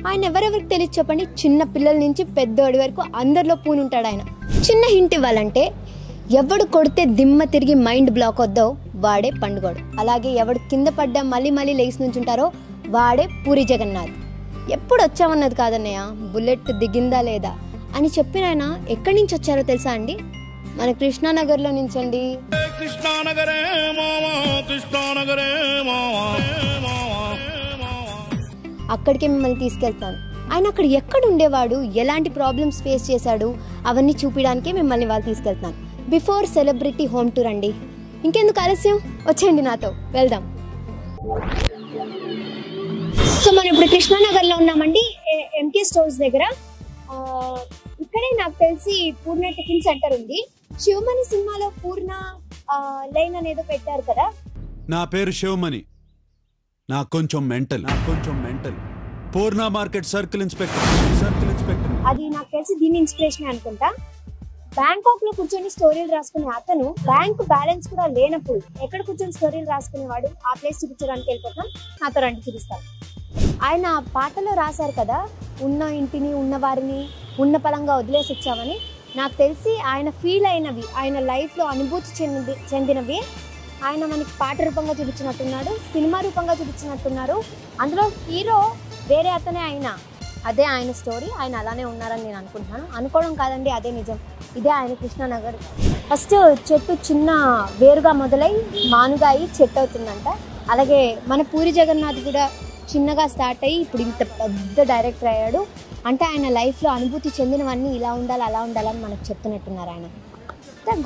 ఆయన ఎవరెవరికి తెలియదు చెప్పండి? చిన్న పిల్లల నుంచి పెద్దోడి వరకు అందరిలో పూని ఉంటాడు ఆయన. చిన్న హింట్ ఇవ్వాలంటే, ఎవడు కొడితే దిమ్మ తిరిగి మైండ్ బ్లాక్ వద్దో వాడే పండుగోడు. అలాగే ఎవడు కింద పడ్డా మళ్ళీ లేచి నుంచి ఉంటారో వాడే పూరి జగన్నాథ్. ఎప్పుడు వచ్చామన్నది కాదన్నయ్య, బుల్లెట్ దిగిందా లేదా అని చెప్పిన ఆయన ఎక్కడి నుంచి వచ్చారో తెలుసా అండి? మన కృష్ణానగర్లో నుంచండి. అక్కడికే మిమ్మల్ని తీసుకెళ్తాను. ఆయన అక్కడ ఎక్కడ ఉండేవాడు, ఎలాంటి ప్రాబ్లమ్స్ ఫేస్ చేశాడు, అవన్నీ చూపించడానికే మిమ్మల్ని వాళ్ళు తీసుకెళ్తాను. బిఫోర్ సెలబ్రిటీ హోమ్ టూర్ అండి. ఇంకెందుకు ఆలస్యం, వచ్చేయండి నాతో వెళ్దాం. సో మనం ఇప్పుడు కృష్ణానగర్లో ఉన్నామండి, ఎంకే స్టోర్స్ దగ్గర. ఇక్కడే నాకు తెలిసి పూర్ణ టిఫిన్ సెంటర్ ఉంది. శివమణి సినిమాలో పూర్ణ లైన్ అనేదో పెట్టారు కదా. నా పేరు శివమణి, నాకు కొంచెం మెంటల్. పూర్ణ మార్కెట్ సర్కిల్ ఇన్స్పెక్టర్. అది నాకు తెలిసి దీని ఇన్స్పిరేషన్ అనుకుంటా. బ్యాంకాక్ లో కూర్చొని స్టోరీలు రాసుకునే అతను బ్యాంక్ బ్యాలెన్స్ కూడా లేనప్పుడు ఎక్కడ కూర్చొని స్టోరీలు రాసుకునేవాడు, ఆ ప్లేస్ చూపించడానికి వెళ్ళిపోతాం. నాతో రండి చూపిస్తాను. ఆయన పాటలో రాశారు కదా, ఉన్న ఇంటిని ఉన్న వారిని ఉన్న పలంగా వదిలేసి వచ్చామని. నాకు తెలిసి ఆయన ఫీల్ అయినవి, ఆయన లైఫ్లో అనుభూతి చెందినవి ఆయన మనకి పాట రూపంగా చూపించినట్టున్నాడు, సినిమా రూపంగా చూపించినట్టున్నారు. అందులో హీరో వేరే అతనే అయినా అదే ఆయన స్టోరీ. ఆయన అలానే ఉన్నారని నేను అనుకుంటున్నాను. అనుకోవడం కాదండి, అదే నిజం. ఇదే ఆయన కృష్ణానగర్. ఫస్ట్ చెట్టు చిన్న వేరుగా మొదలై మానుగా అయ్యి చెట్టు అవుతుందంట. అలాగే మన పూరి జగన్నాథ్ కూడా చిన్నగా స్టార్ట్ అయ్యి ఇప్పుడు ఇంత పెద్ద డైరెక్టర్ అయ్యాడు. అంటే ఆయన లైఫ్లో అనుభూతి చెందినవన్నీ ఇలా ఉండాలి అలా ఉండాలని మనకు చెప్తున్నట్టున్నారు. ఆయన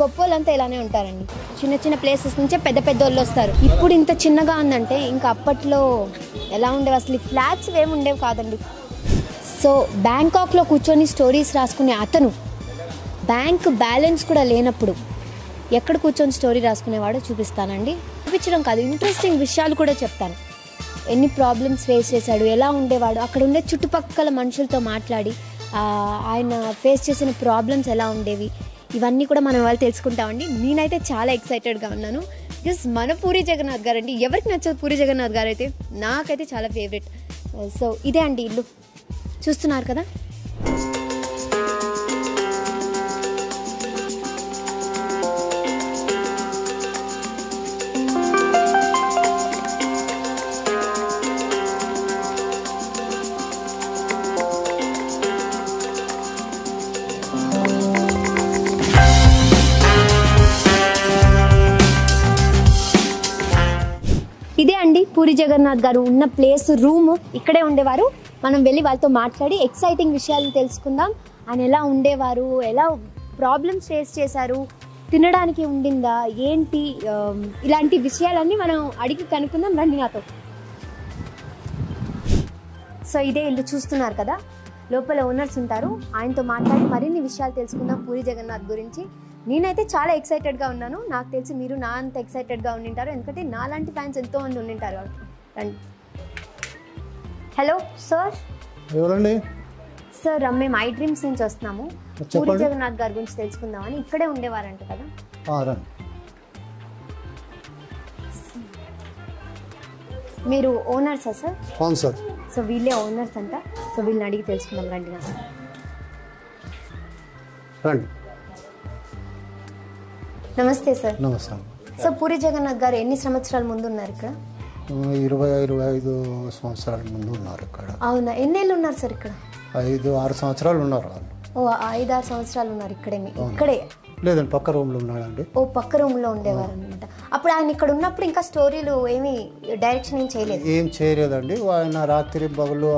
గొప్ప వాళ్ళంతా ఇలానే ఉంటారండి. చిన్న చిన్న ప్లేసెస్ నుంచే పెద్ద పెద్ద వాళ్ళు వస్తారు. ఇప్పుడు ఇంత చిన్నగా ఉందంటే ఇంకా అప్పట్లో ఎలా ఉండేవి అసలు? ఈ ఫ్లాట్స్ ఏమి ఉండేవి కాదండి. సో బ్యాంకాక్లో కూర్చొని స్టోరీస్ రాసుకునే అతను బ్యాంక్ బ్యాలెన్స్ కూడా లేనప్పుడు ఎక్కడ కూర్చొని స్టోరీ రాసుకునేవాడో చూపిస్తానండి. చూపించడం కాదు, ఇంట్రెస్టింగ్ విషయాలు కూడా చెప్తాను. ఎన్ని ప్రాబ్లమ్స్ ఫేస్ చేశాడు, ఎలా ఉండేవాడు, అక్కడ ఉండే చుట్టుపక్కల మనుషులతో మాట్లాడి ఆయన ఫేస్ చేసిన ప్రాబ్లమ్స్ ఎలా ఉండేవి, ఇవన్నీ కూడా మనం వాళ్ళు తెలుసుకుంటామండి. నేనైతే చాలా ఎక్సైటెడ్గా ఉన్నాను. బికాస్ మన పూరి జగన్నాథ్ గారు అండి, ఎవరికి నచ్చదు పూరి జగన్నాథ్ గారు అయితే? నాకైతే చాలా ఫేవరెట్. సో ఇదే అండి ఇల్లు, చూస్తున్నారు కదా. ఇదే అండి పూరి జగన్నాథ్ గారు ఉన్న ప్లేస్, రూమ్. ఇక్కడే ఉండేవారు. మనం వెళ్ళి వాళ్ళతో మాట్లాడి ఎక్సైటింగ్ విషయాలు తెలుసుకుందాం. ఆయన ఎలా ఉండేవారు, ఎలా ప్రాబ్లమ్స్ ఫేస్ చేశారు, తినడానికి ఉండిందా ఏంటి, ఇలాంటి విషయాలన్నీ మనం అడిగి కనుక్కుందాం. రండి నాతో. సో ఇదే ఇల్లు, చూస్తున్నారు కదా. లోపల ఓనర్స్ ఉంటారు, ఆయనతో మాట్లాడి మరిన్ని విషయాలు తెలుసుకుందాం పూరి జగన్నాథ్ గురించి. నేనైతే చాలా ఎక్సైటెడ్గా ఉన్నాను. నాకు తెలిసి మీరు నా అంత ఎక్సైటెడ్గా ఉండింటారు, ఎందుకంటే నాలాంటి ఫ్యాన్స్ ఎంతోమంది ఉండింటారు కాబట్టి. రండి. Hello sir. ఎవరండి? సార్ మేము ఐ డ్రీమ్స్ నుంచి వస్తున్నాము. పూరి జగన్నాథ్ గారి గురించి తెలుసుకుందామని. ఇక్కడే ఉండేవారంట కదా. రండి. మీరు ఓనర్సా సార్? అవును సార్. సో వీళ్ళే ఓనర్స్ అంట. సో వీళ్ళని అడిగి తెలుసుకుందాం. రండి నాకు. రండి. నమస్తే సార్. నమస్కారం. సో పూరి జగన్నాథ్ గారు ఎన్ని సంవత్సరాల ముందు ఉన్నారు ఇక్కడ? 25 సంవత్సరాల ముందు ఉన్నారు ఇక్కడ. అవునా? ఎన్నేళ్ళు ఉన్నారు సార్ ఇక్కడ? 5-6 సంవత్సరాలు ఉన్నారు వాళ్ళు. ఓ 5-6 సంవత్సరాలు ఉన్నారు ఇక్కడే. ఇక్కడే లేదండి, పక్క రూమ్లో ఉన్నాడండి. ఓ పక్క రూమ్లో ఉండేవారు అనమాట. అప్పుడు ఆయన ఇక్కడ ఉన్నప్పుడు ఇంకా స్టోరీలు ఏమి డైరెక్షన్ ఏం చేయలేదు? ఏం చేయలేదండి. ఆయన రాత్రి పగలు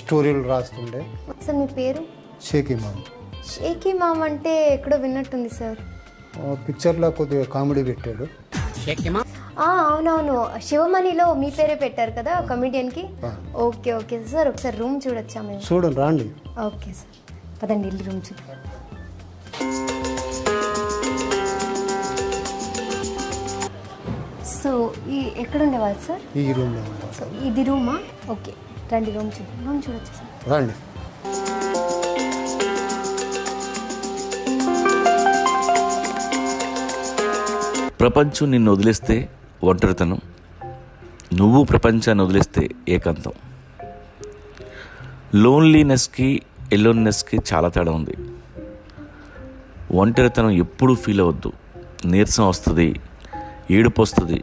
స్టోరీలు రాస్తుండే. సార్ మీ పేరు? షేక్ ఇమామ్. షేక్ ఇమామ్ అంటే ఎక్కడో విన్నట్టుంది సార్. పిక్చర్లో కొద్దిగా కామెడీ పెట్టాడు. అవునవును, శివమణిలో మీ పేరే పెట్టారు కదా కమెడియన్కి. ఓకే ఓకే సార్, ఒకసారి రూమ్ చూడొచ్చా మేము? చూడండి, రండి. ఓకే సార్, పదండి ఇల్లు రూమ్ చూ. సో ఈ ఎక్కడ ఉండేవారు సార్? ఈ రూమ్లో. ఇది రూమా? ఓకే రండి, రూమ్ చూడొచ్చు సార్. రండి. ప్రపంచం నిన్ను వదిలేస్తే ఒంటరితనం, నువ్వు ప్రపంచాన్ని వదిలేస్తే ఏకాంతం. లోన్లీనెస్కి ఎలోన్నెస్కి చాలా తేడా ఉంది. ఒంటరితనం ఎప్పుడూ ఫీల్ అవ్వద్దు. నీరసం వస్తుంది, ఏడుపు వస్తుంది,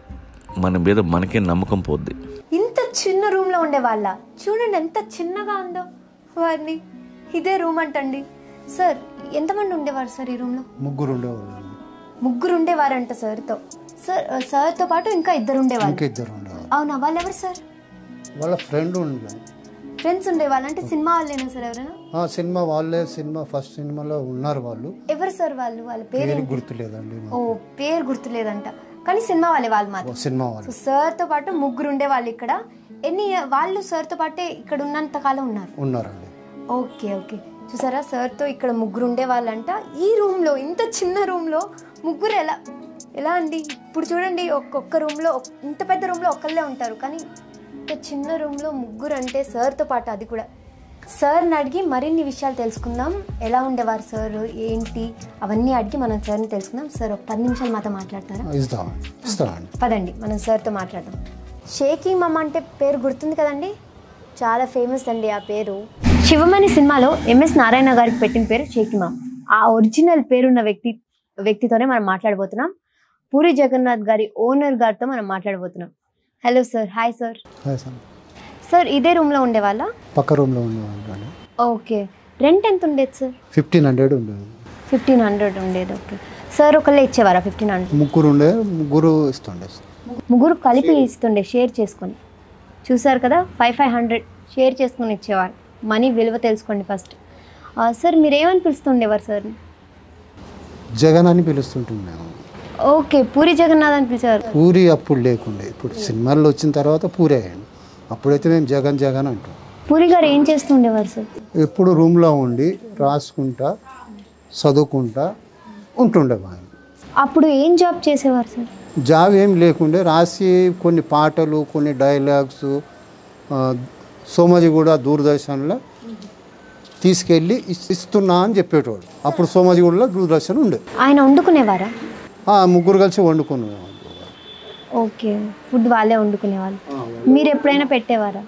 మన మీద మనకే నమ్మకం పోద్ది. ఇంత చిన్న రూమ్ లో ఉండే వాళ్ళ చూడండి ఎంత చిన్నగా ఉందో వారిని. ఇదే రూమ్ అంటండి. సార్ ఎంతమంది ఉండేవారు సార్ ఈ రూమ్ లో? ముగ్గురు ఉండేవారంట సార్తో. సార్తో పాటు ఇంకా ఇద్దరు ఉండేవాళ్ళు. అవునా, వాళ్ళు ఎవరు సార్? వాళ్ళ ఫ్రెండ్స్ ఉండేవాళ్ళు. అంటే సినిమా వాళ్ళేనా సార్? ఎవరైనా సినిమా వాళ్ళే. ఫస్ట్ సినిమాలో ఉన్నారు వాళ్ళు. ఎవరు సార్ వాళ్ళు? వాళ్ళ పేరు గుర్తులేదండి. ఓ, పేరు గుర్తులేదంట, కానీ సినిమా వాళ్ళు మాత్రం. సినిమా వాళ్ళు. సార్ తో పాటు ముగ్గురు ఉండేవాళ్ళు ఇక్కడ. వాళ్ళు సార్ తో పాటే ఇక్కడ ఉన్నంత కాలం ఉన్నారండి. ఓకే ఓకే, చూసారా, సార్ తో ఇక్కడ ముగ్గురు ఉండేవాళ్ళంట. ఈ రూమ్ లో, ఇంత చిన్న రూమ్ లో ముగ్గురు ఎలా అండి? ఇప్పుడు చూడండి, ఒక్కొక్క రూమ్ లో, ఇంత పెద్ద రూమ్ లో ఒక్కళ్ళే ఉంటారు, కానీ ఇంత చిన్న రూమ్ లో ముగ్గురు అంటే సార్ తో పాటు. అది కూడా సార్ని అడిగి మరిన్ని విషయాలు తెలుసుకుందాం. ఎలా ఉండేవారు సార్, ఏంటి, అవన్నీ అడిగి మనం సార్ని తెలుసుకుందాం. సార్ ఒక 10 నిమిషాలు మాతో మాట్లాడతారా? పదండి మనం సార్తో మాట్లాడదాం. షేకీ మామ అంటే పేరు గుర్తుంది కదండి, చాలా ఫేమస్ అండి ఆ పేరు. శివమణి సినిమాలో ఎంఎస్ నారాయణ గారికి పెట్టిన పేరు షేకీ మామ. ఆ ఒరిజినల్ పేరున్న వ్యక్తితోనే మనం మాట్లాడబోతున్నాం. పూరి జగన్నాథ్ గారి ఓనర్ గారితో మనం మాట్లాడబోతున్నాం. Hello sir. Hi sir. Sir ఇదే రూమ్ లో ఉండేవాళ్ళ? పక్క రూమ్ లో ఉండేవాళ్ళు. ఓకే, రెంట్ ఎంత ఉండేది సార్? 1500 ఉండేది. 1500 ఉండేది. ఓకే సార్, ఒకళ్ళే ఇచ్చేవారా 1500? ముగ్గురు ఇస్తుండే. ముగ్గురు కలిపి ఇస్తుండే, షేర్ చేసుకొని. చూసారు కదా, 500 షేర్ చేసుకొని ఇచ్చేవారు. మనీ విలువ తెలుసుకోండి ఫస్ట్. సార్ మీరు ఏమని పిలుస్తుండేవారు సార్? జగన్ అని పిలుస్తుంటున్నాము. ఓకే, పూరి జగన్నాథ్ అని పిలిచేవారు. పూరి అప్పుడు లేకుండే, ఇప్పుడు సినిమాల్లో వచ్చిన తర్వాత పూరి అయ్యాడు. అప్పుడైతే మేము జగన్ అంటాం. పూరి గారు ఏం చేస్తుండేవారు సార్? ఎప్పుడు రూమ్లో ఉండి రాసుకుంటా చదువుకుంటా ఉంటుండేవాడు. అప్పుడు ఏం జాబ్ చేసేవారు సార్? జాబ్ ఏం లేకుండే, రాసి కొన్ని పాటలు, కొన్ని డైలాగ్స్ సోమాజిగూడ దూరదర్శన్లో తీసుకెళ్ళి ఇస్తున్నా అని చెప్పేటోడు. అప్పుడు సోమాజిగూడలో దూరదర్శన్ ఉండే. ఆయన వండుకునేవారా? ముగ్గురు కలిసి వండుకునేవారు. ఓకే, ఫుడ్ వాళ్ళే వండుకునేవాళ్ళు. మీరు ఎప్పుడైనా పెట్టేవారా?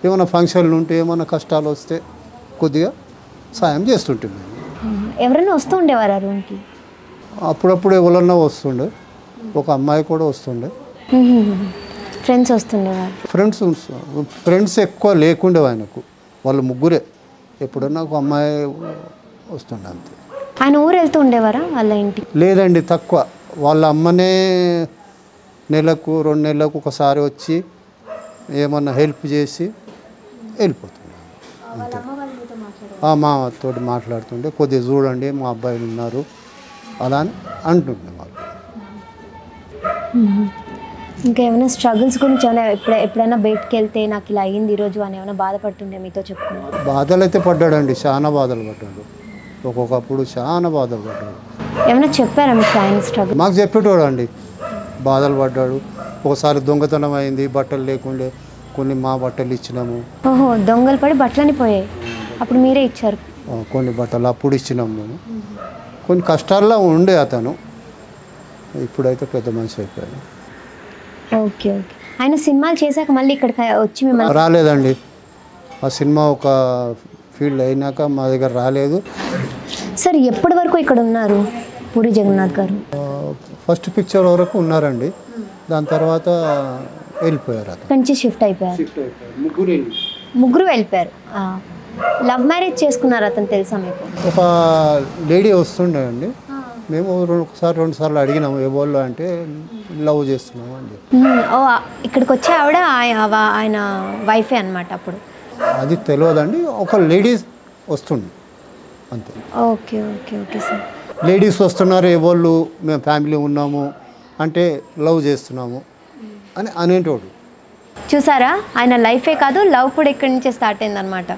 ఏమైనా ఫంక్షన్లు ఉంటే, ఏమైనా కష్టాలు వస్తే కొద్దిగా సాయం చేస్తుంటుంది. ఎవరైనా వస్తూ ఉండేవారా రూమ్కి? అప్పుడప్పుడు ఎవరన్నా వస్తుండే, ఒక అమ్మాయి కూడా వస్తుండే. ఫ్రెండ్స్ వస్తుండేవారు? ఫ్రెండ్స్ ఎక్కువ లేకుండే ఆయనకు, వాళ్ళు ముగ్గురే. ఎప్పుడన్నా ఒక అమ్మాయి వస్తుండే అంతే. ఆయన ఊరు వెళ్తూ ఉండేవారా వాళ్ళ ఇంటికి? లేదండి, తక్కువ. వాళ్ళ అమ్మనే నెలకు 2 నెలలకు ఒకసారి వచ్చి ఏమన్నా హెల్ప్ చేసి వెళ్ళిపోతుండే. మాతో మాట్లాడుతుండే, కొద్దిగా చూడండి మా అబ్బాయిలు ఉన్నారు అలా అని అంటుండే వాళ్ళు. ఇంకా ఏమైనా స్ట్రగుల్స్ గురించి ఏమైనా ఎప్పుడైనా బయటకు వెళ్తే నాకు ఇలా అయ్యింది ఈరోజు అని ఏమైనా బాధపడుతుండే మీతో చెప్పుకున్నాను? బాధలు అయితే పడ్డాడండి, చాలా బాధలు పడ్డాడు. ఒక్కొక్కప్పుడు చాలా బాధలు పడ్డాడు. ఏమైనా చెప్పారా మీకు ఆయన స్ట్రగుల్? మాకు చెప్పేటోడు అండి, బాధలు పడ్డాడు. ఒకసారి దొంగతనం అయింది, బట్టలు లేకుండే, కొన్ని మా బట్టలు ఇచ్చినాము. ఓహో, దొంగలు పడి బట్టలని పోయాయి, అప్పుడు మీరే ఇచ్చారు? కొన్ని బట్టలు అప్పుడు ఇచ్చినాము మేము. కొన్ని కష్టాల్లో ఉండే అతను, ఇప్పుడైతే పెద్ద మనిషి అయిపోయాడు. Okay okay. ఆయన సినిమాలు చేశాక మళ్ళీ ఇక్కడికి వచ్చి మిమ్మల్ని రాలేదండి. ఆ సినిమా ఒక ఫీల్డ్ అయినాక మా దగ్గర రాలేదు. సార్ ఎప్పటి వరకు ఇక్కడ ఉన్నారు పూరి జగన్నాథ్ గారు? ఫస్ట్ పిక్చర్ వరకు ఉన్నారండి, దాని తర్వాత వెళ్ళిపోయారు. అతను నుంచి షిఫ్ట్ అయిపోయారు. ముగ్గురు వెళ్ళిపోయారు. లవ్ మ్యారేజ్ చేసుకున్నారు అతను, తెలుసా మీకు? ఒక లేడీ వస్తుండే అండి, మేము ఒకసారి 2 సార్లు అడిగినాము ఎవరు అంటే లవ్ చేస్తున్నాము అని చెప్పి. ఓ, ఇక్కడికి వచ్చే ఆవిడ ఆయన వైఫే అనమాట అప్పుడు? అది తెలియదండి, ఒక లేడీస్ వస్తుండే అంతే. Okay okay okay sir. Ladies వస్తున్నారు, ఎవరు మేము ఫ్యామిలీ ఉన్నాము అంటే లవ్ చేస్తున్నాము అని అనేటోడు. చూసారా, ఆయన లైఫే కాదు లవ్ కూడా ఇక్కడి నుంచే స్టార్ట్ అయిందనమాట.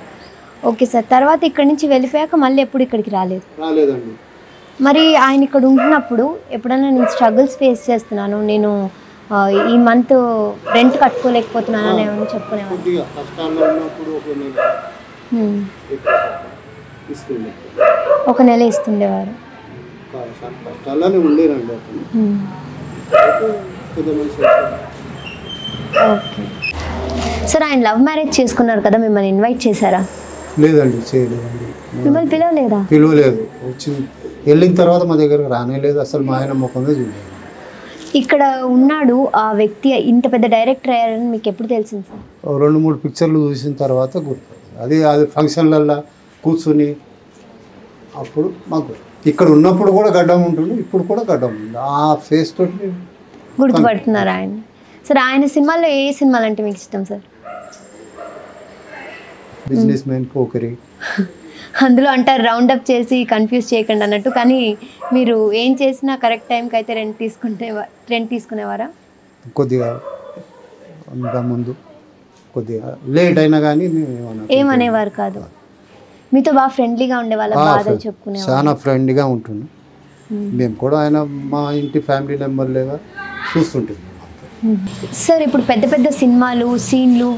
ఓకే సార్, తర్వాత ఇక్కడి నుంచి వెళ్ళిపోయాక మళ్ళీ ఎప్పుడు ఇక్కడికి రాలేదండి. మరి ఆయన ఇక్కడ ఉంటున్నప్పుడు ఎప్పుడైనా నేను స్ట్రగుల్స్ ఫేస్ చేస్తున్నాను, నేను ఈ మంత్ రెంట్ కట్టుకోలేకపోతున్నాను అని ఏమైనా చెప్పుకునేవారు? ఒక నెల ఇస్తుండేవారు. ఓకే సార్ ఆయన లవ్ మ్యారేజ్ చేసుకున్నారు కదా, మిమ్మల్ని ఇన్వైట్ చేశారా? లేదండి, చేయలేదండి. మిమ్మల్ని పిలవలేదా? పిలవలేదు. వచ్చి వెళ్ళిన తర్వాత మా దగ్గరకు రానేలేదు, అసలు మా ఆయన ముఖమే చూడలేదు. ఇక్కడ ఉన్నాడు ఆ వ్యక్తి, ఇంత పెద్ద డైరెక్టర్ అయ్యారని మీకు ఎప్పుడు తెలిసింది సార్? 2-3 పిక్చర్లు చూసిన తర్వాత గుర్తు. అది ఫంక్షన్లల్లో కూర్చుని అప్పుడు మాకు ఇక్కడ ఉన్నప్పుడు కూడా గడ్డం ఉంటుంది, ఇప్పుడు కూడా గడ్డం ఉంది. ఆ ఫేస్ తోటి గుర్తుపడుతున్నారు ఆయన. సార్ ఆయన సినిమాల్లో ఏ సినిమాలు అంటే మీకు ఇష్టం సార్? Business man, Pokiri. అందులో అంటారు రౌండ్ అప్ చేసి కన్ఫ్యూజ్ చేయకండి అన్నట్టు, కానీ మీరు ఏం చేసినా కరెక్ట్ టైంకి అయితే రెంట్ తీసుకునేవారా? కొద్దిగా ఇంకా ముందు కొద్దిగా లేట్ అయినా కానీ ఏమనేవారు కాదు, మీతో బాగా ఫ్రెండ్లీగా ఉండేవాళ్ళ, బాధలు చెప్పుకునేవారు, చాలా ఫ్రెండ్లీగా ఉంటుంది. మేము కూడా ఆయన మా ఇంటి ఫ్యామిలీ మెంబర్లేగా చూస్తుంటాం. సార్ ఇప్పుడు పెద్ద పెద్ద సినిమాలు, సీన్లు,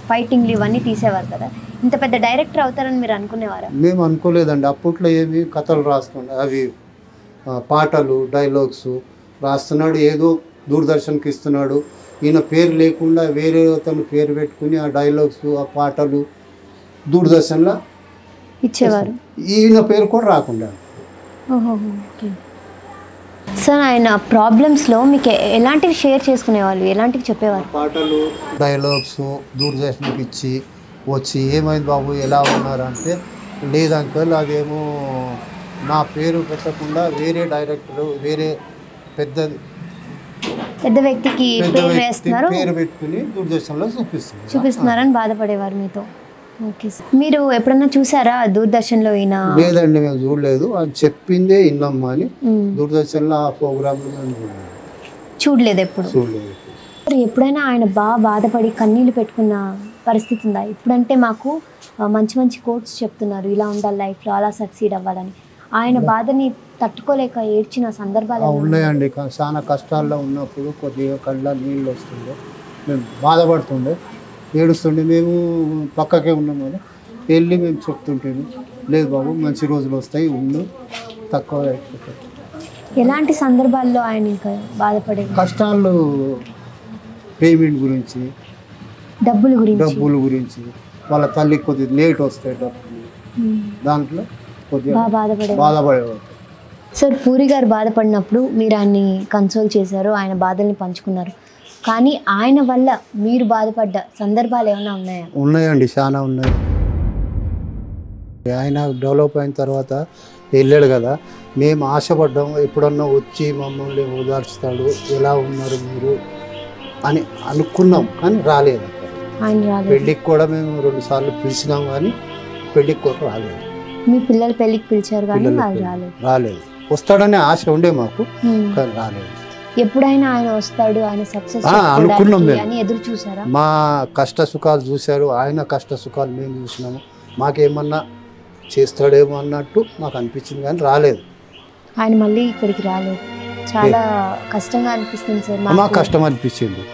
ఫైటింగ్లు ఇవన్నీ తీసేవారు కదా, ఇంత పెద్ద డైరెక్టర్ అవుతారని మీరు అనుకునేవారా? మేము అనుకోలేదండి. అప్పట్లో ఏమి కథలు రాస్తుండే, అవి పాటలు డైలాగ్స్ రాస్తున్నాడు, ఏదో దూరదర్శన్కి ఇస్తున్నాడు. ఈయన పేరు లేకుండా వేరే అతను పేరు పెట్టుకుని ఆ డైలాగ్స్ ఆ పాటలు దూరదర్శన్లో ఇచ్చేవారు. ఈయన పేరు కూడా రాకుండా. సార్ ఆయన ప్రాబ్లమ్స్లో మీకు ఎలాంటివి షేర్ చేసుకునేవాళ్ళు, ఎలాంటివి చెప్పేవారు? పాటలు డైలాగ్స్ దూరదర్శన్కి ఇచ్చి వచ్చి ఏమైంది బాబు ఎలా ఉన్నారు అంటే, లేదు అంకల్ అదేమో నా పేరు పెట్టకుండా వేరే డైరెక్టర్ వేరే పెద్ద వ్యక్తికి పేరు పెట్టుకుని దూరదర్శన్లో చూపిస్తున్నారని బాధపడేవారు మీతో. ఓకే సార్, మీరు ఎప్పుడన్నా చూసారా దూరదర్శన్లో? ఈయన లేదండి, మేము చూడలేదు, అని చెప్పిందే విన్నాము అని దూరదర్శన్లో ఆ ప్రోగ్రాంలో మేము చూడలేదు, ఎప్పుడు చూడలేదు. ఎప్పుడైనా ఆయన బాగా బాధపడి కన్నీళ్ళు పెట్టుకున్న పరిస్థితి ఉందా? ఇప్పుడంటే మాకు మంచి మంచి కోట్స్ చెప్తున్నారు, ఇలా ఉండాలి లైఫ్లో, అలా సక్సీడ్ అవ్వాలని. ఆయన బాధని తట్టుకోలేక ఏడ్చిన సందర్భాలు ఉన్నాయండి. చాలా కష్టాల్లో ఉన్నప్పుడు కొద్దిగా కళ్ళ నీళ్ళు వస్తుండే, మేము బాధపడుతుండే, ఏడుస్తుండే. మేము పక్కకే ఉన్నాం కదా, వెళ్ళి మేము చెప్తుంటాము, లేదు బాబు మంచి రోజులు వస్తాయి, ఉండు, తక్కువ అయిపోతాయి. ఎలాంటి సందర్భాల్లో ఆయన ఇంకా బాధపడే? కష్టాలు, పేమెంట్ గురించి, డబ్బుల గురించి, వాళ్ళ తల్లికి కొద్దిగా లేట్ వస్తాయి డబ్బులు, దాంట్లో కొద్దిగా బాధపడేవాడు. సార్ పూరి గారు బాధపడినప్పుడు మీరు ఆయన్ని కన్సోల్ చేశారు, ఆయన బాధల్ని పంచుకున్నారు, కానీ ఆయన వల్ల మీరు బాధపడ్డ సందర్భాలు ఏమైనా ఉన్నాయా? ఉన్నాయండి, చాలా ఉన్నాయి. ఆయన డెవలప్ అయిన తర్వాత వెళ్ళాడు కదా, మేము ఆశపడ్డాము ఎప్పుడన్నా వచ్చి మమ్మల్ని ఓదార్చుతాడు, ఎలా ఉన్నారు మీరు అని అనుకున్నాం, కానీ రాలేదు. పెళ్ళికి కూడా మేము 2 సార్లు పిలిచినాం, కానీ పెళ్ళికి కూడా రాలేదు. మీ పిల్లల పెళ్ళికి పిలిచారు కానీ రాలేదు. వస్తాడనే ఆశ ఉండే మాకు, కానీ రాలేదు. ఎప్పుడైనా ఆయన వస్తాడు, ఆయన సక్సెస్ అనుకున్నాం అని ఎదురు చూసారా? మా కష్ట సుఖాలు చూశారు, ఆయన కష్ట సుఖాలు మేము చూసినాము, మాకేమన్నా చేస్తాడేమో అన్నట్టు మాకు అనిపించింది, కానీ రాలేదు. ఆయన మళ్ళీ ఇక్కడికి రాలేదు, చాలా కష్టంగా అనిపిస్తుంది సార్. మాకు కష్టం అనిపించింది.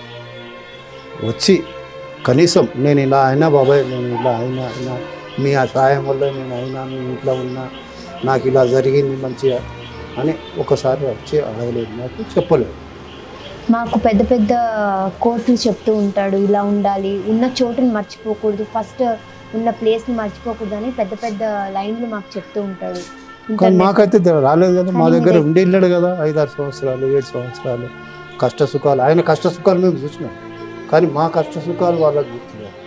వచ్చి కనీసం నేను ఇలా అయినా బాబాయ్, నేను ఇలా అయినా మీ ఆ సాయం వల్ల నేను అయినా, మీ ఇంట్లో ఉన్నా, నాకు ఇలా జరిగింది మంచిగా అని ఒకసారి వచ్చి అడగలేదు, నాకు చెప్పలేదు. మాకు పెద్ద పెద్ద కోర్టులు చెప్తూ ఉంటాడు, ఇలా ఉండాలి, ఉన్న చోటుని మర్చిపోకూడదు, ఫస్ట్ ఉన్న ప్లేస్ని మర్చిపోకూడదు అని పెద్ద పెద్ద లైన్లు మాకు చెప్తూ ఉంటాడు. కానీ మాకైతే రాలేదు కదా, మా దగ్గర ఉండి వెళ్ళాడు కదా 5-6 సంవత్సరాలు 7 సంవత్సరాలు కష్ట సుఖాలు. ఆయన కష్ట సుఖాలు మేము చూసినాం, కానీ మా కష్ట సుఖాలు వాళ్ళకి గుర్తులేదు.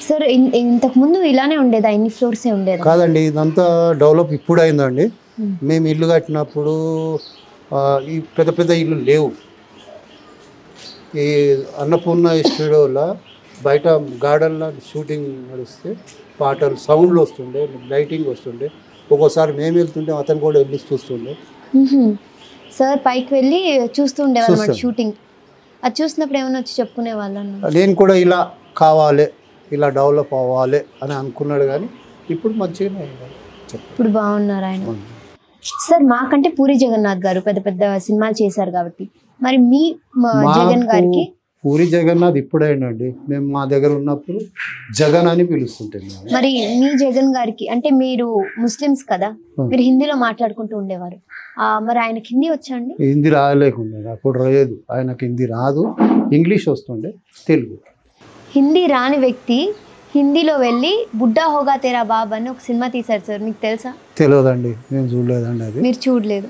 సార్ ఇంతకుముందు ఇలానే ఉండేదా? ఇన్ని ఫ్లోర్సే ఉండేది కాదండి, ఇదంతా డెవలప్ ఇప్పుడు అయిందండి. మేము ఇల్లు కట్టినప్పుడు ఈ పెద్ద పెద్ద ఇల్లు లేవు. ఈ అన్నపూర్ణ స్టూడియోలో బయట గార్డెన్లో షూటింగ్ నడిస్తే పాటలు సౌండ్లు వస్తుండే, లైటింగ్ వస్తుండే. ఒక్కోసారి మేము వెళ్తుంటే అతను కూడా వెళ్ళి చూస్తుండే. సార్ పైకి వెళ్ళి చూస్తుండే షూటింగ్. అది చూసినప్పుడు ఏమైనా వచ్చి చెప్పుకునే వాళ్ళు? నేను కూడా ఇలా కావాలి, ఇలా డెవలప్ అవ్వాలి అని అనుకున్నాడు, కానీ ఇప్పుడు మంచిగానే ఇప్పుడు బాగున్నారు ఆయన. సార్ మాకంటే పూరి జగన్నాథ్ గారు పెద్ద పెద్ద సినిమాలు చేశారు కాబట్టి, మరి మీ జగన్ గారికి పూరి జగన్నాథ్ ఇప్పుడేనండి, మేము మా దగ్గర ఉన్నప్పుడు జగన్ అని పిలుస్తుంటాం మేము. మరి మీ జగన్ గారికి అంటే మీరు ముస్లిమ్స్ కదా, మీరు హిందీలో మాట్లాడుకుంటూ ఉండేవారు, మరి ఆయనకి హిందీ వచ్చా అండి? హిందీ రాలేకుండే, అప్పుడు లేదు, ఆయనకి హిందీ రాదు, ఇంగ్లీష్ వస్తుండే, తెలుగు. హిందీ రాని వ్యక్తి హిందీలో వెళ్ళి బుడ్డా హోగా తేరా బాబ్ అని ఒక సినిమా తీశారు సార్, మీకు తెలుసా? తెలియదండి, మేము చూడలేదండి. అది మీరు చూడలేదు?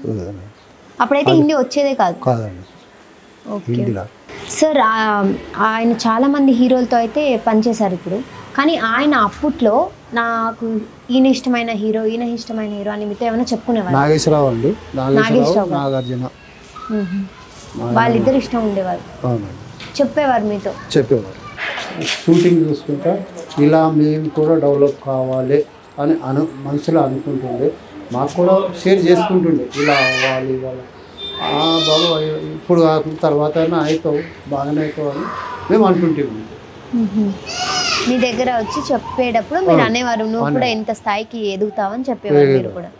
అప్పుడైతే హిందీ వచ్చేదే కాదు. కాదండి. ఓకే సార్, ఆయన చాలా మంది హీరోలతో అయితే పనిచేశారు ఇప్పుడు, కానీ ఆయన అప్పట్లో నాకు ఈయన ఇష్టమైన హీరో అని మీతో ఏమైనా చెప్పుకునేవారు? నాగేశ్వరరావు అండి, నాగేశ్వరరావు, నాగార్జున, వాళ్ళిద్దరు ఇష్టం ఉండేవారు. చెప్పేవారు మీతో? చెప్పేవారు. షూటింగ్ చూసుకుంటా ఇలా మేము కూడా డెవలప్ కావాలి అని మనసులో అనుకుంటుండే, మాకు కూడా షేర్ చేసుకుంటుండే, ఇలా అవ్వాలి ఇవాళ బాబు ఇప్పుడు కాకుండా తర్వాత అయినా అవుతావు, బాగానే అవుతావు అని మేము అంటుంటాము. మీ దగ్గర వచ్చి చెప్పేటప్పుడు మీరు అనేవారు నువ్వు కూడా ఎంత స్థాయికి ఎదుగుతావని చెప్పేవారు మీరు కూడా.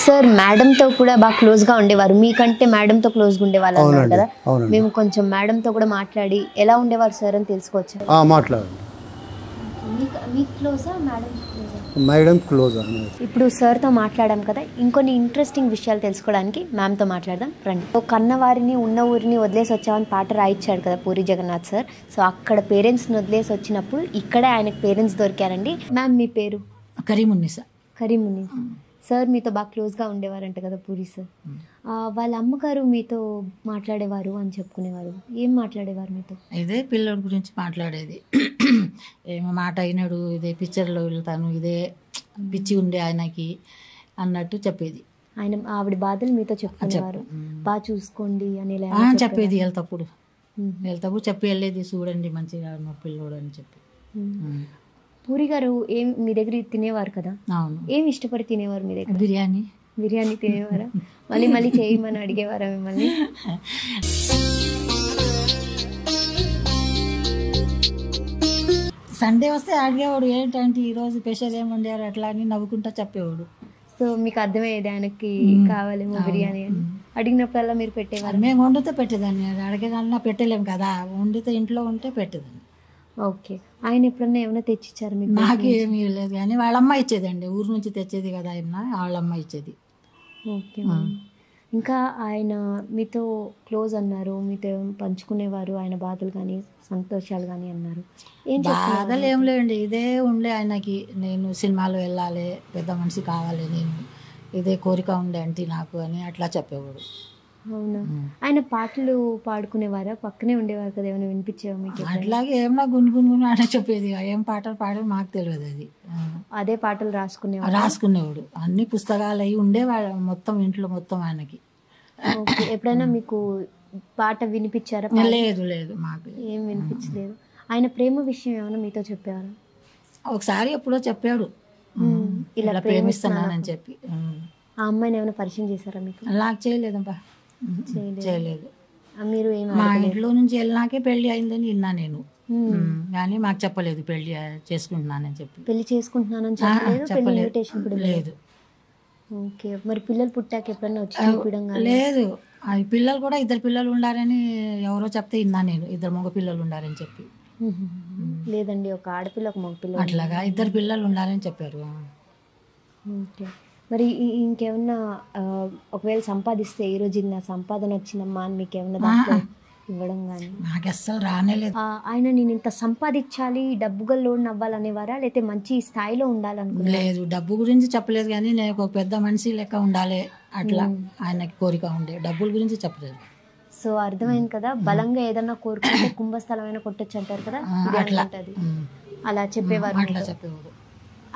సార్, మేడంతో కూడా బాగా క్లోజ్గా ఉండేవారు, మీకంటే మేడంతో క్లోజ్గా ఉండేవాళ్ళు అన్నారు కదా, మేము కొంచెం మేడంతో కూడా మాట్లాడి ఎలా ఉండేవారు సార్ అని తెలుసుకోవచ్చు? మాట్లాడండి. Madam close. ఇప్పుడు సార్తో మాట్లాడాం కదా, ఇంకొన్ని ఇంట్రెస్టింగ్ విషయాలు తెలుసుకోవడానికి మ్యామ్తో మాట్లాడదాం రండి. కన్నవారిని ఉన్న ఊరిని వదిలేసి వచ్చామని పాట రాయించాడు కదా పూరి జగన్నాథ్ సార్. సో అక్కడ పేరెంట్స్ని వదిలేసి వచ్చినప్పుడు ఇక్కడే ఆయనకు పేరెంట్స్ దొరికారండి. మ్యామ్, మీ పేరు? కరీమున్నీసా. కరీమున్నీసా. సార్ మీతో బాగా క్లోజ్గా ఉండేవారంట కదా పూరి సార్. వాళ్ళ అమ్మగారు మీతో మాట్లాడేవారు అని చెప్పుకునేవారు, ఏం మాట్లాడేవారు మీతో? ఇదే పిల్లల గురించి మాట్లాడేది, ఏమో మాట అయినాడు, ఇదే పిక్చర్లో వెళ్తాను, ఇదే పిచ్చి ఉండే ఆయనకి అన్నట్టు చెప్పేది. ఆవిడ బాధలు మీతో చెప్పుకునేవారు, బాగా చూసుకోండి అని చెప్పేది. వెళ్తప్పుడు చెప్పి వెళ్ళేది, చూడండి మంచిగా మా పిల్లోడు అని చెప్పి. పూరి గారు ఏం మీ దగ్గర తినేవారు కదా, ఏం ఇష్టపడి తినేవారు మీ దగ్గర? బిర్యానీ తినేవారా? మళ్ళీ చేయమని అడిగేవారా మిమ్మల్ని? సండే వస్తే అడిగేవాడు, ఏంటంటే ఈరోజు స్పెషల్ ఏమి వండారు అట్లా అని నవ్వుకుంటా చెప్పేవాడు. సో మీకు అర్థమయ్యేది ఆయనకి కావాలేమో బిర్యానీ అని, అడిగినప్పుడల్లా మీరు పెట్టేవారు? మేము వండితే పెట్టేదాన్ని, అడిగేదాన్ని పెట్టలేము కదా, వండితే ఇంట్లో ఉంటే పెట్టేదాన్ని. ఓకే. ఆయన ఎప్పుడన్నా ఏమైనా తెచ్చిచ్చారు మీకు? నాకు ఏమీ లేదు, కానీ వాళ్ళ అమ్మ ఇచ్చేదండి, ఊరు నుంచి తెచ్చేది కదా ఆయన, వాళ్ళ అమ్మ ఇచ్చేది. ఓకే. ఇంకా ఆయన మీతో క్లోజ్ అన్నారు, మీతో పంచుకునేవారు ఆయన బాధలు కానీ సంతోషాలు కానీ అన్నారు, బాధలు ఏం లేవండి, ఇదే ఉండే ఆయనకి, నేను సినిమాలో వెళ్ళాలి, పెద్ద మనిషి కావాలి, నేను ఇదే కోరిక ఉండే అంటే నాకు అని అట్లా చెప్పేవాడు. అవునా? ఆయన పాటలు పాడుకునేవారా? పక్కనే ఉండేవారు కదా, ఏమైనా వినిపించేవా మీకు? అట్లాగే ఏమన్నా గుణగుణ అని చెప్పేది, ఏం పాటలు పాడేది మాకు తెలియదు. అది అదే పాటలు రాసుకునేవాడు, అన్ని పుస్తకాలు అవి ఉండేవాడు మొత్తం ఇంట్లో మొత్తం ఆయనకి. ఎప్పుడైనా మీకు పాట వినిపించారా? లేదు, మాకు ఏం వినిపించలేదు. ఆయన ప్రేమ విషయం ఏమైనా మీతో చెప్పేవారు? ఒకసారి ఎప్పుడో చెప్పాడు, ఇలా ప్రేమిస్తున్నానని చెప్పి. ఆ అమ్మాయిని ఏమైనా పరిచయం చేశారా మీకు? నాకు చేయలేదబ్బా, చేయలేదు. మీరు మా ఇంట్లో నుంచి వెళ్ళినాకే పెళ్లి అయిందని విన్నా నేను, కానీ మాకు చెప్పలేదు పెళ్లి చేసుకుంటున్నానని చెప్పి. పెళ్లి చేసుకుంటున్నానని చెప్పలేదు? లేదు. ఓకే. మరి పిల్లలు పుట్టాక ఎప్పుడన్నా వచ్చి? లేదు, అది పిల్లలు కూడా 2 పిల్లలు ఉండారని ఎవరో చెప్తే విన్నా నేను, 2 మగ పిల్లలు ఉండారని చెప్పి. లేదండి, ఒక ఆడపిల్ల ఒక మగ పిల్ల, అట్లాగా 2 పిల్లలు ఉండాలని చెప్పారు. ఓకే. మరి ఇంకేమన్నా ఒకవేళ సంపాదిస్తే ఈ రోజు నా సంపాదన వచ్చిందమ్మా అని మీకు ఏమన్నా దాంట్లో ఇవ్వడం కానీ? నాకు అస్సలు రానేలేదు. ఆయన నేను ఇంత సంపాదించాలి, డబ్బుగా లోన్ అవ్వాలనేవారా, లేకపోతే మంచి స్థాయిలో ఉండాలనుకున్నా? లేదు, డబ్బు గురించి చెప్పలేదు, కానీ నేను ఒక పెద్ద మనిషి లెక్క ఉండాలి అట్లా ఆయనకి కోరిక ఉండే, డబ్బుల గురించి చెప్పలేదు. సో అర్థమైంది కదా, బలంగా ఏదన్నా కోరుకుంటే కుంభస్థలమైనా కొట్టొచ్చు అంటారు కదా, అలా చెప్పేవారు. అట్లా చెప్పేవారు.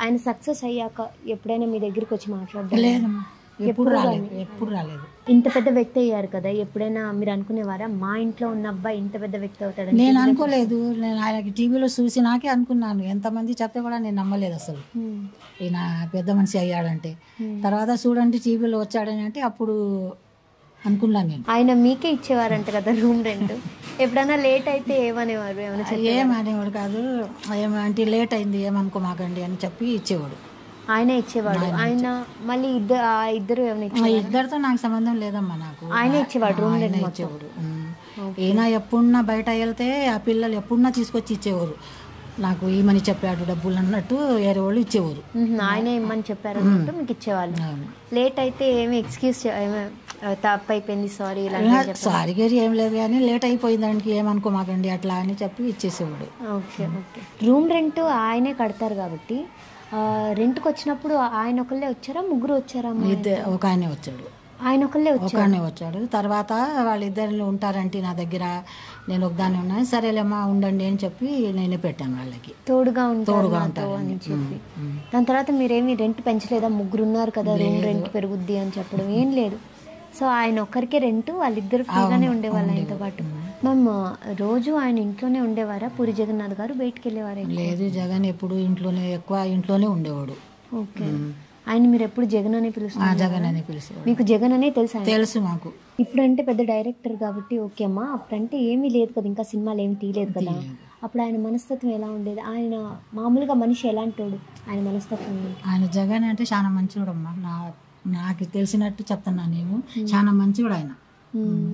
ఆయన సక్సెస్ అయ్యాక ఎప్పుడైనా మీ దగ్గరికి వచ్చి మాట్లాడలేదు? లేదమ్మా, ఎప్పుడు రాలేదు. ఇంత పెద్ద వ్యక్తి అయ్యారు కదా, ఎప్పుడైనా మీరు అనుకునేవారా మా ఇంట్లో ఉన్న అబ్బాయి ఇంత పెద్ద వ్యక్తి అవుతాడని? నేను అనుకోలేదు, నేను ఆయనకి టీవీలో చూసి నాకే అనుకున్నాను, ఎంతమంది చెప్తే కూడా నేను నమ్మలేదు అసలు ఈయన పెద్ద మనిషి అయ్యాడంటే. తర్వాత చూడండి టీవీలో వచ్చాడని అంటే అప్పుడు అనుకున్నాను నేను. ఆయన మీకే ఇచ్చేవారంట కదా రూమ్ రెంట్, ఎప్పుడైనా లేట్ అయితే ఏమనేవారు? ఏమనేవాడు కాదు, ఏమంటే లేట్ అయింది ఏమనుకో మాకండి అని చెప్పి ఇచ్చేవాడు. ఆయన ఇచ్చేవాడు. ఆయన మళ్ళీ ఇద్దరు ఏమైనా? ఇద్దరితో నాకు సంబంధం లేదమ్మా, నాకు ఆయన ఇచ్చేవాడు రూమ్ రెంట్ ఇచ్చేవాడు. ఈయన ఎప్పుడున్నా బయట వెళ్తే ఆ పిల్లలు ఎప్పుడున్నా తీసుకొచ్చి ఇచ్చేవారు. నాకు ఈమని చెప్పాడు డబ్బులు అన్నట్టు వేరే వాళ్ళు ఇచ్చేవారు. ఆయనే ఇమ్మని చెప్పారు అన్నట్టు మీకు ఇచ్చేవాళ్ళు. లేట్ అయితే ఏమి ఎక్స్క్యూజ్ తప్పు అయిపోయింది సారీ సారీ గారి ఏం లేదు కానీ లేట్ అయిపోయింది దానికి ఏమనుకోమాకండి అట్లా అని చెప్పి ఇచ్చేసేవాడు. Okay okay. రూమ్ రెంట్ ఆయనే కడతారు కాబట్టి రెంట్కి వచ్చినప్పుడు ఆయన ఒకళ్ళే వచ్చారా ముగ్గురు వచ్చారా? ఒక ఆయనే వచ్చాడు. ఆయన ఒకళ్ళే వచ్చాడు. తర్వాత వాళ్ళిద్దరు ఉంటారంటే నా దగ్గర నేను ఒకదాన్ని ఉన్నాను, సరేలేమ్మా ఉండండి అని చెప్పి నేనే పెట్టాను వాళ్ళకి తోడుగా ఉంటారు అని చెప్పి. దాని తర్వాత మీరేమి రెంట్ పెంచలేదా? ముగ్గురు ఉన్నారు కదా రూమ్ రెంట్ పెరుగుద్ది అని చెప్పడం ఏం లేదు. సో ఆయన ఒక్కరికే రెంట్, వాళ్ళిద్దరు ఫ్రీగానే ఉండేవాళ్ళు ఆయనతో పాటు. మ్యామ్ రోజు ఆయన ఇంట్లోనే ఉండేవారా? పూరి జగన్నాథ్ గారు బయటకు వెళ్ళేవారా? లేదు, జగన్ ఎప్పుడు ఎక్కువ ఇంట్లోనే ఉండేవాడు. ఓకే. ఆయన మీరు ఎప్పుడు జగన్ అనే పిలుస్తారు? జగన్ అనే పిలుస్తారు. మీకు జగన్ అనే తెలుసు మాకు. ఇప్పుడంటే పెద్ద డైరెక్టర్ కాబట్టి ఓకే అమ్మా, అప్పుడంటే ఏమీ లేదు కదా, ఇంకా సినిమాలు ఏమి తీయలేదు కదా. అప్పుడు ఆయన మనస్తత్వం ఎలా ఉండేది? ఆయన మామూలుగా మనిషి ఎలాంటోడు? ఆయన మనస్తత్వం ఆయన జగన్ అంటే చాలా మంచివాడమ్మా. నాకు తెలిసినట్టు చెప్తున్నా, నేను చాలా మంచివాడు ఆయన.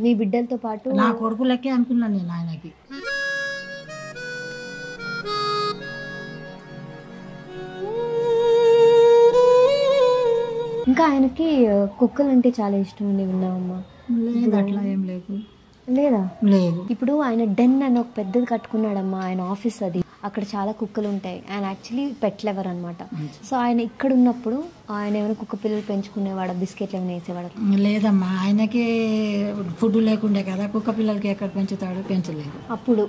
మీ బిడ్డలతో పాటు నా కొడుకులకే అనుకున్నాను నేను ఆయనకి. ఇంకా ఆయనకి కుక్కలు అంటే చాలా ఇష్టం అండి విన్నామమ్మా. లేదు, అట్లా ఏం లేదు. లేదా? లేదు. ఇప్పుడు ఆయన డెన్ అని ఒక పెద్దది కట్టుకున్నాడమ్మా, ఆయన ఆఫీస్ అది. అక్కడ చాలా కుక్కలు ఉంటాయి. ఆయన యాక్చువల్లీ పెట్ లవర్ అనమాట. సో ఆయన ఇక్కడ ఉన్నప్పుడు ఆయన ఏమైనా కుక్క పిల్లలు పెంచుకునేవాడు, బిస్కెట్లు ఏమైనా వేసేవాడు? లేదమ్మా, ఆయనకి ఫుడ్ లేకుండే కదా, కుక్క పిల్లలకి ఎక్కడ పెంచుతాడు? పెంచలేదు. అప్పుడు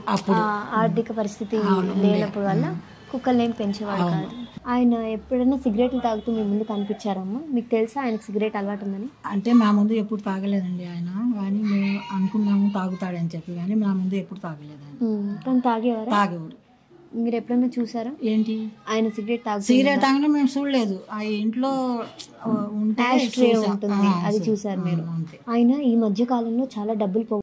ఆర్థిక పరిస్థితి లేనప్పుడు వల్ల కుక్కల్ని ఏం పెంచేవాడు కాదు. ఆయన ఎప్పుడైనా సిగరెట్లు తాగుతూ మీ ముందు కనిపించారమ్మా? మీకు తెలుసా ఆయనకు సిగరెట్ అలవాటు ఉందని? అంటే మా ముందు ఎప్పుడు తాగలేదండి ఆయన, కానీ మేము అనుకున్నాము తాగుతాడని చెప్పి, కానీ మా ముందు ఎప్పుడు తాగలేదండి. కానీ తాగేవారు? తాగేవాడు. మీరు ఎప్పుడైనా చూసారా ఏంటి ఆయన సిగరెట్ తాగినా? మేము చూడలేదు. ఆ ఇంట్లో ఉంటే ఉంటుంది, అది చూసారు మీరు. ఆయన ఈ మధ్య కాలంలో చాలా డబ్బులు